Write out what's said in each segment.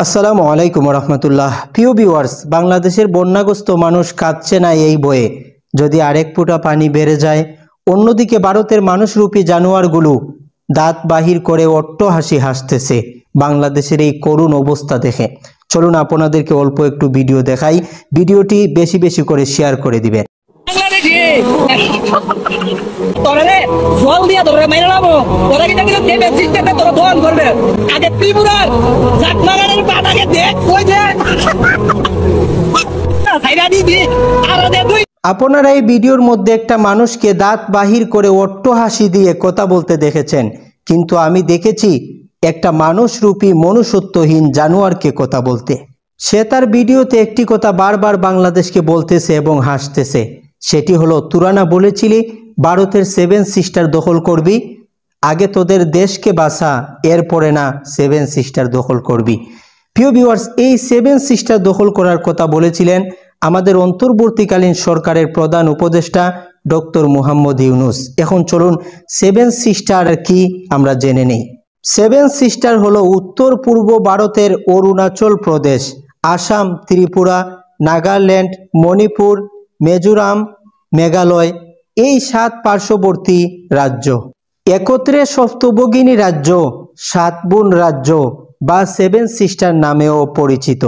আসসালামু আলাইকুম রহমতুল্লাহ। প্রিয় ভিউয়ার্স, বাংলাদেশের বন্যাগ্রস্ত মানুষ কাঁদছে না এই বয়ে যদি আরেক ফুটা পানি বেড়ে যায়। অন্যদিকে ভারতের মানুষরূপী জানোয়ারগুলো দাঁত বাহির করে অট্টহাসি হাসতেছে বাংলাদেশের এই করুণ অবস্থা দেখে। চলুন আপনাদেরকে অল্প একটু ভিডিও দেখাই, ভিডিওটি বেশি বেশি করে শেয়ার করে দিবেন। আপনারা এই ভিডিওর মধ্যে একটা মানুষকে দাঁত বাহির করে অট্টহাসি দিয়ে কথা বলতে দেখেছেন, কিন্তু আমি দেখেছি একটা মানুষরূপী মনুষ্যত্বহীন জানোয়ারকে কথা বলতে। সে তার ভিডিওতে একটি কথা বারবার বাংলাদেশকে বলতেছে এবং হাসতেছে, সেটি হলো, তোরা না বলেছিলি ভারতের 7 সিস্টার দখল করবি, আগে তোদের দেশকে বাঁচা, এরপরে না 7 সিস্টার দখল করবি। প্রিয় ভিউয়ার্স, এই 7 সিস্টার দখল করার কথা বলেছিলেন আমাদের অন্তর্বর্তীকালীন সরকারের প্রধান উপদেষ্টা ডক্টর মোহাম্মদ ইউনুস। এখন চলুন 7 সিস্টার কি আমরা জেনে নেই। 7 সিস্টার হলো উত্তর পূর্ব ভারতের অরুণাচল প্রদেশ, আসাম, ত্রিপুরা, নাগাল্যান্ড, মণিপুর, মিজোরাম, মেঘালয়, এই 7 পার্শ্ববর্তী রাজ্য একত্রে সপ্তভগিনী রাজ্য, 7 বোন রাজ্য বা 7 সিস্টার নামেও পরিচিত।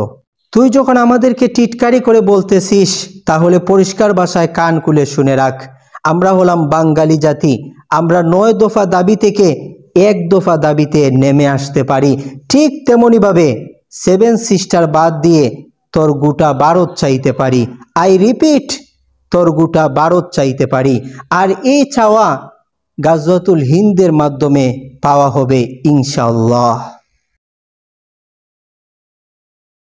তুই যখন আমাদেরকে টিটকারি করে বলতেছিস, তাহলে পরিষ্কার ভাষায় কান খুলে শুনে রাখ। আমরা হলাম বাঙালি জাতি, আমরা 9 দফা দাবি থেকে 1 দফা দাবিতে নেমে আসতে পারি। ঠিক তেমনিভাবে 7 সিস্টার বাদ দিয়ে তোর গোটা ভারত চাইতে পারি। আই রিপিট, তোর গোটা ভারত চাইতে পারি। আর এই চাওয়া গাজওয়াতুল হিন্দের মাধ্যমে পাওয়া হবে ইনশাআল্লাহ।